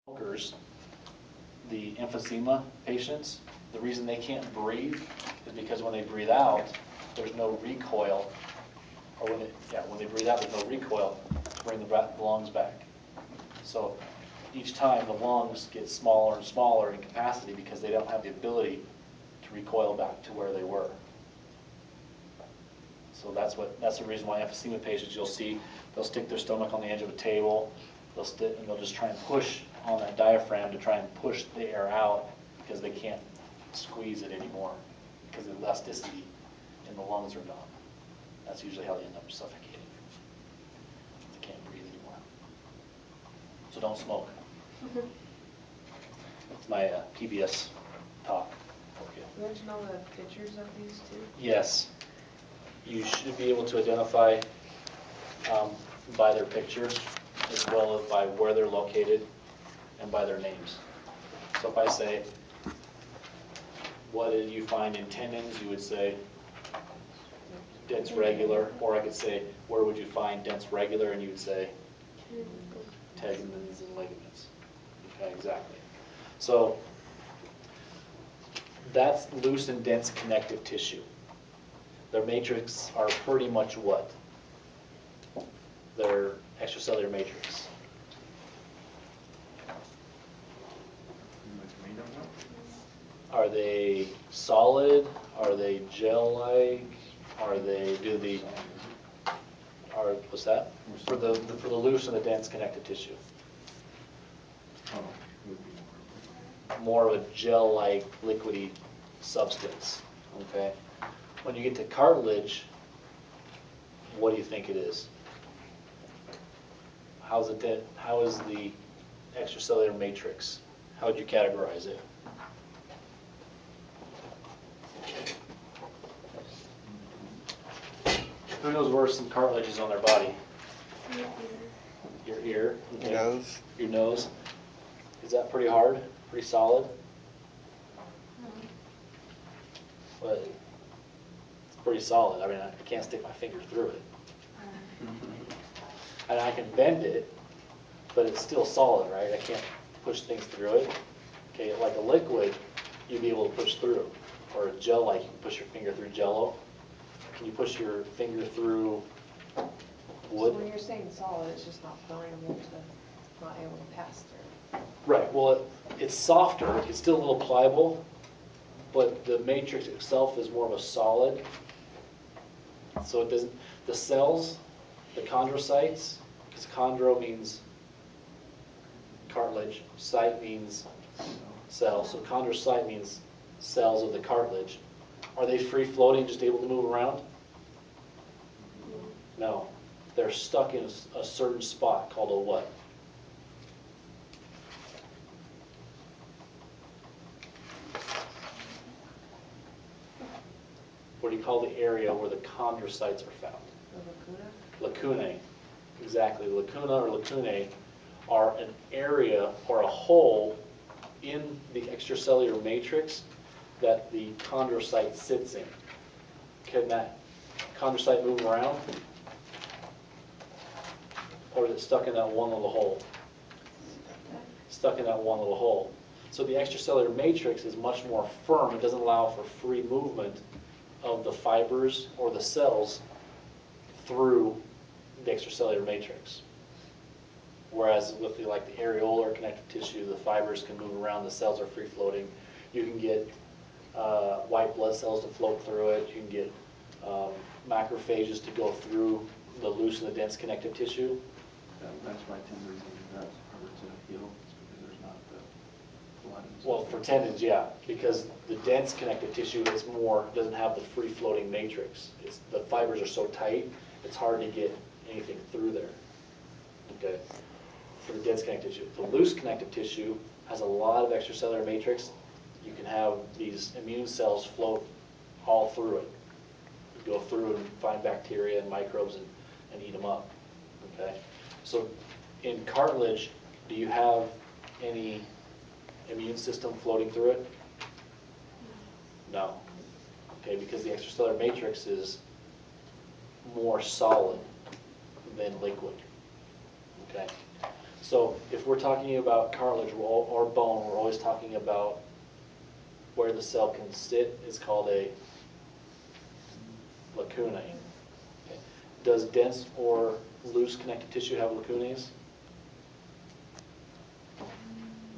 smokers, the emphysema patients, the reason they can't breathe is because when they breathe out, there's no recoil, or when they breathe out, there's no recoil to bring the lungs back. So each time the lungs get smaller and smaller in capacity because they don't have the ability to recoil back to where they were. So that's the reason why emphysema patients, you'll see, they'll stick their stomach on the edge of a table, and they'll just try and push on that diaphragm to try and push the air out because they can't squeeze it anymore because the elasticity in the lungs are gone. That's usually how they end up suffocating. They can't breathe anymore. So don't smoke. It's my PBS talk for you. You want to know the pictures of these two? Yes. You should be able to identify by their pictures as well as by where they're located and by their names. So if I say, what did you find in tendons, you would say dense regular, or I could say, where would you find dense regular, and you would say tendons and ligaments. Okay, exactly. So that's loose and dense connective tissue. Their matrix are pretty much what? Their extracellular matrix. Are they solid? Are they gel-like? What's that? For the loose and the dense connective tissue. More of a gel-like liquidy substance. Okay. When you get to cartilage, what do you think it is? How is the extracellular matrix? How would you categorize it? Who knows where some cartilage is on their body? Your ear. Okay. Nose. Your nose. Is that pretty hard? Pretty solid? But it's pretty solid. I mean, I can't stick my finger through it. And I can bend it, but it's still solid, right? I can't push things through it. Okay, like a liquid, you'd be able to push through. Or a gel, like you can push your finger through Jell-O. Can you push your finger through wood? So when you're saying solid, it's just not permeable to, not able to pass through. Right, well, it's softer, it's still a little pliable, but the matrix itself is more of a solid. So it doesn't, the cells, the chondrocytes, because chondro means cartilage, cyte means cell, so chondrocyte means cells of the cartilage. Are they free floating, just able to move around? No, they're stuck in a certain spot called a what? What do you call the area where the chondrocytes are found? The lacuna? Lacunae. Exactly. Lacuna or lacunae are an area or a hole in the extracellular matrix that the chondrocyte sits in. Can that chondrocyte move around? Or is it stuck in that one little hole? Stuck in that one little hole. So the extracellular matrix is much more firm. It doesn't allow for free movement of the fibers or the cells through the extracellular matrix. Whereas with the areolar connective tissue, the fibers can move around, the cells are free floating. You can get white blood cells to float through it. You can get macrophages to go through the loose and the dense connective tissue. That's why tendons are harder to heal, it's because there's not the blood. Well, for tendons, yeah, because the dense connective tissue is doesn't have the free floating matrix. The fibers are so tight, it's hard to get anything through there. Okay, for the dense connective tissue. The loose connective tissue has a lot of extracellular matrix. You can have these immune cells float all through it. You go through and find bacteria and microbes and eat them up. Okay, so in cartilage, do you have any immune system floating through it? No. Okay, because the extracellular matrix is more solid than liquid. Okay, So if we're talking about cartilage or bone, we're always talking about where the cell can sit. It's called a lacunae. Okay. Does dense or loose connective tissue have lacunae?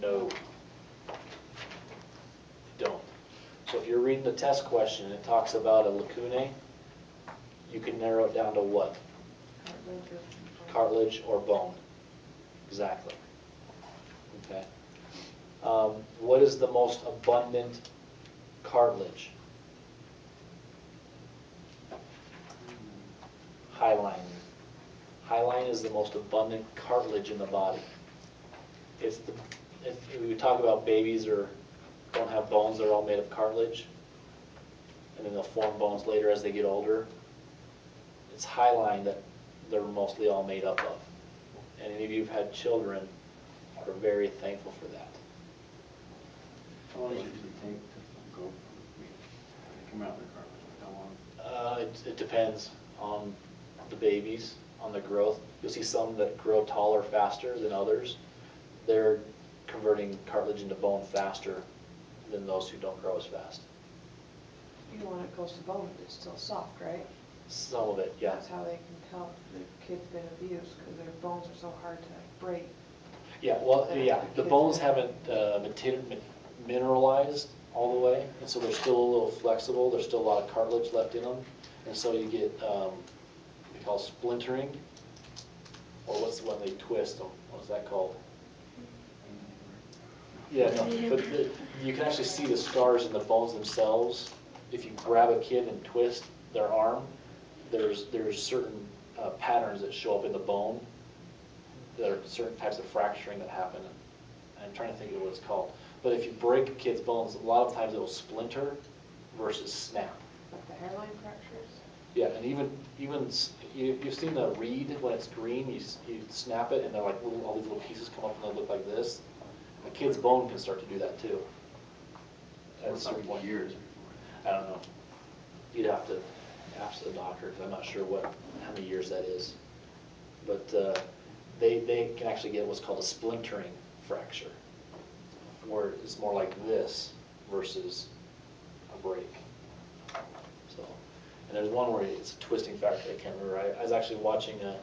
No. They don't. So if you're reading the test question and it talks about a lacunae, you can narrow it down to what? Cartilage or bone. Exactly. Okay. What is the most abundant cartilage? Hyaline. Hyaline is the most abundant cartilage in the body. If we talk about babies or don't have bones, they're all made of cartilage, and then they'll form bones later as they get older. It's hyaline that they're mostly all made up of. And any of you who've had children are very thankful for that. How long does it usually take to go from, when they come out of their cartilage? How long? It depends on the babies, on the growth. You'll see some that grow taller faster than others. They're converting cartilage into bone faster than those who don't grow as fast. Even when it goes to bone, it's still soft, right? Some of it, yeah. That's how they can tell the kid's been abused, because their bones are so hard to break. Yeah, well, yeah, the bones haven't mineralized all the way, and so they're still a little flexible. There's still a lot of cartilage left in them, and so you get what we call splintering, or what's the one they twist them? What's that called? Yeah, no, but you can actually see the scars in the bones themselves. If you grab a kid and twist their arm, there's certain patterns that show up in the bone. There are certain types of fracturing that happen. I'm trying to think of what it's called. But if you break a kid's bones, a lot of times it will splinter versus snap. Like the hairline fractures? Yeah, and even you've seen the reed when it's green, you snap it and they're like all these little pieces come up and they look like this. A kid's bone can start to do that too. At a certain point. Years before. I don't know. You'd have to ask the doctor because I'm not sure how many years that is. But they can actually get what's called a splintering fracture, where it's more like this versus a break. So, and there's one where it's a twisting fracture. I can't remember. I was actually watching a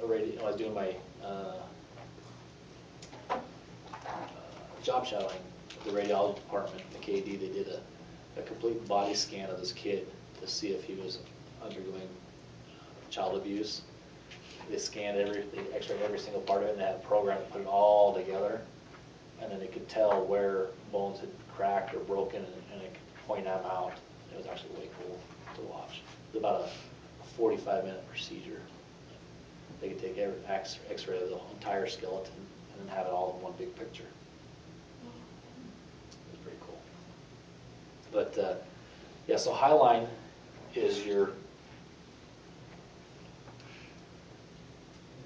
radio. I was doing my job shadowing at the radiology department, the KD. They did a complete body scan of this kid to see if he was undergoing child abuse. They scanned they x-rayed every single part of it, and they had a program that put it all together, and then they could tell where bones had cracked or broken, and it could point them out. It was actually way cool to watch. It was about a 45-minute procedure. They could take every x-ray of the entire skeleton and then have it all in one big picture. It was pretty cool. But yeah, so hyaline is your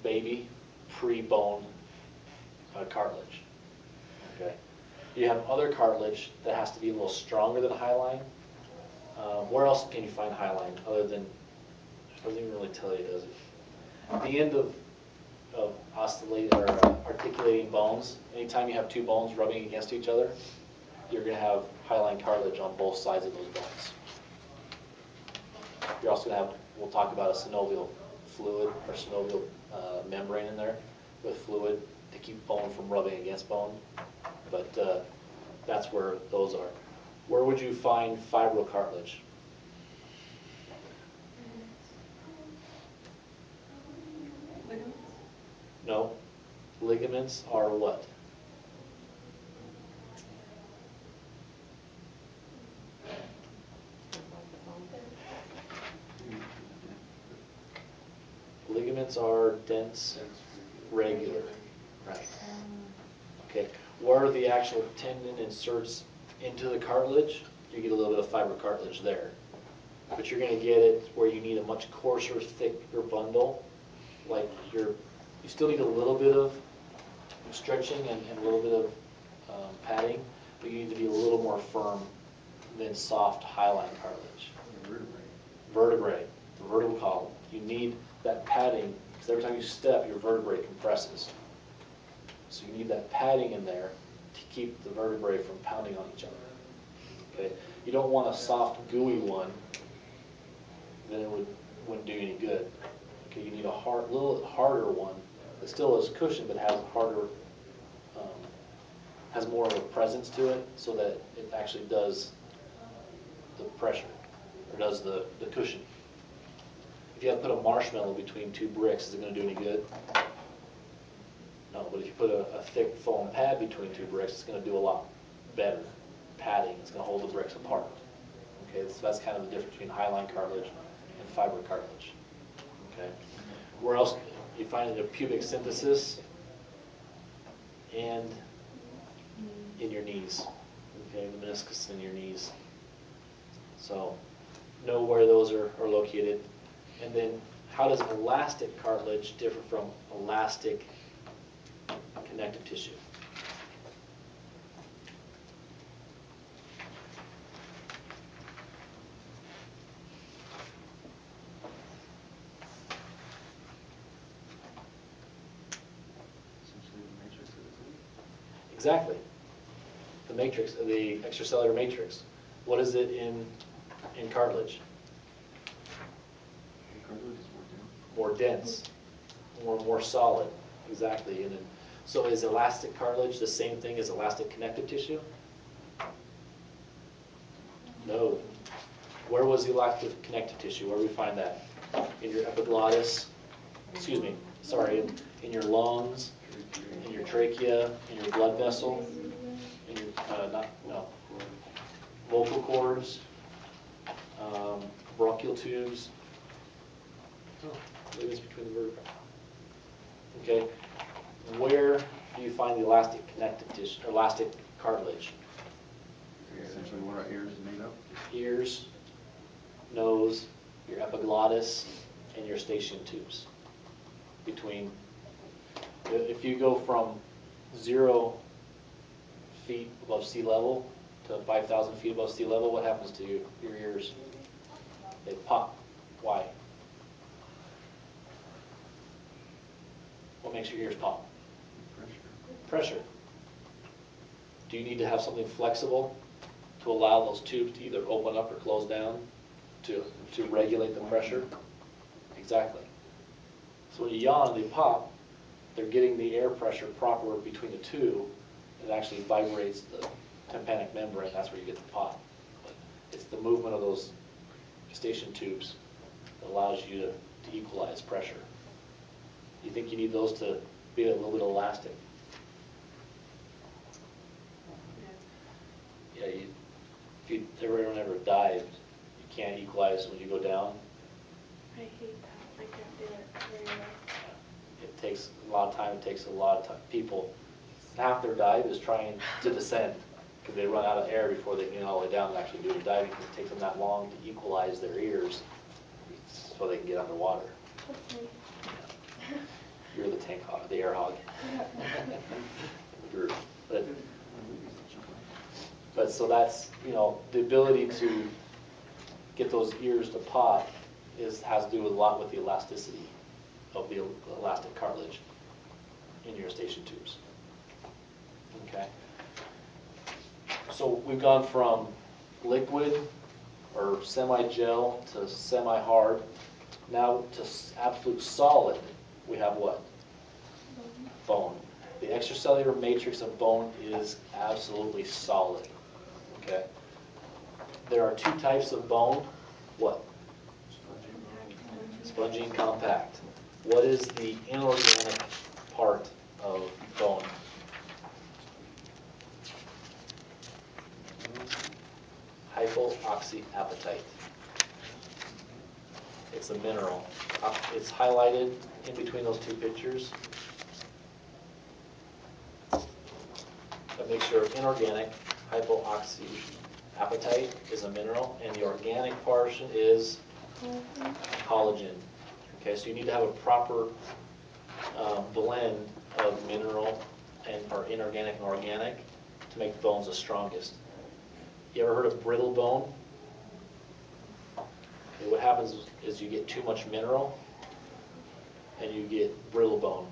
baby pre-bone cartilage. Okay. You have other cartilage that has to be a little stronger than hyaline. Where else can you find hyaline other than? Doesn't even really tell you, does it? At the end of oscillating or articulating bones, anytime you have two bones rubbing against each other, you're going to have hyaline cartilage on both sides of those bones. You're also going to have, we'll talk about a synovial fluid or synovial membrane in there with fluid to keep bone from rubbing against bone. But that's where those are. Where would you find fibrocartilage? Ligaments? No. Ligaments are what? Ligaments are dense, regular. Right. Okay. Where the actual tendon inserts into the cartilage, you get a little bit of fibrocartilage there. But you're going to get it where you need a much coarser, thicker bundle. Like you still need a little bit of stretching and a little bit of padding, but you need to be a little more firm than soft hyaline cartilage. Vertebrae, the vertebral column. You need that padding because every time you step, your vertebrae compresses. So you need that padding in there to keep the vertebrae from pounding on each other. Okay, you don't want a soft, gooey one, then it wouldn't do any good. Okay, you need a little harder one that still has cushion but has harder, has more of a presence to it, so that it actually does the pressure, or does the cushion. If you have to put a marshmallow between two bricks, is it going to do any good? No, but if you put a thick foam pad between two bricks, it's going to do a lot better padding. It's going to hold the bricks apart. Okay, so that's kind of the difference between hyaline cartilage and fiber cartilage. Okay, where else you find it? In pubic symphysis and in your knees. Okay, the meniscus in your knees. So know where those are located. And then how does elastic cartilage differ from elastic connective tissue? Essentially the matrix of the thing. Exactly. The matrix, the extracellular matrix. What is it in cartilage? The cartilage is more dense. More dense, more solid. Exactly. And then, so is elastic cartilage the same thing as elastic connective tissue? No. Where was the elastic connective tissue? Where do we find that? In your epiglottis, excuse me, sorry, in your lungs, in your trachea, in your blood vessel, in your, vocal cords, bronchial tubes. Oh, maybe it's between the vertebrae. Okay, where do you find the elastic connective tissue, elastic cartilage? Essentially what our ears is made of. Ears, nose, your epiglottis, and your eustachian tubes. Between, if you go from 0 feet above sea level to 5,000 feet above sea level, what happens to your ears? They pop. Why? What makes your ears pop? Pressure. Pressure. Do you need to have something flexible to allow those tubes to either open up or close down to regulate the pressure? Exactly. So when you yawn and they pop, they're getting the air pressure proper between the two. It actually vibrates the tympanic membrane. That's where you get the pop. But it's the movement of those eustachian tubes that allows you to equalize pressure. You think you need those to be a little bit elastic? Yeah, if you ever dived, you can't equalize when you go down. I hate that. I can't do it very well. It takes a lot of time. It takes a lot of time. People, half their dive is trying to descend because they run out of air before they can get all the way down and actually do the diving, because it takes them that long to equalize their ears so they can get underwater. That's me. You're the tank hog, the air hog. The group. But so that's, the ability to get those ears to pop has to do a lot with the elasticity of the elastic cartilage in your eustachian tubes. Okay. So we've gone from liquid or semi-gel to semi-hard. Now to absolute solid, we have what? Bone. The extracellular matrix of bone is absolutely solid. Okay. There are 2 types of bone. What? Spongy and compact. What is the inorganic part of bone? Hypoxyapatite. It's a mineral. It's highlighted in between those 2 pictures. But make sure inorganic hypoxyapatite is a mineral, and the organic portion is collagen. Okay, so you need to have a proper blend of mineral or inorganic and organic to make the bones the strongest. You ever heard of brittle bone? Okay, what happens is you get too much mineral and you get brittle bone.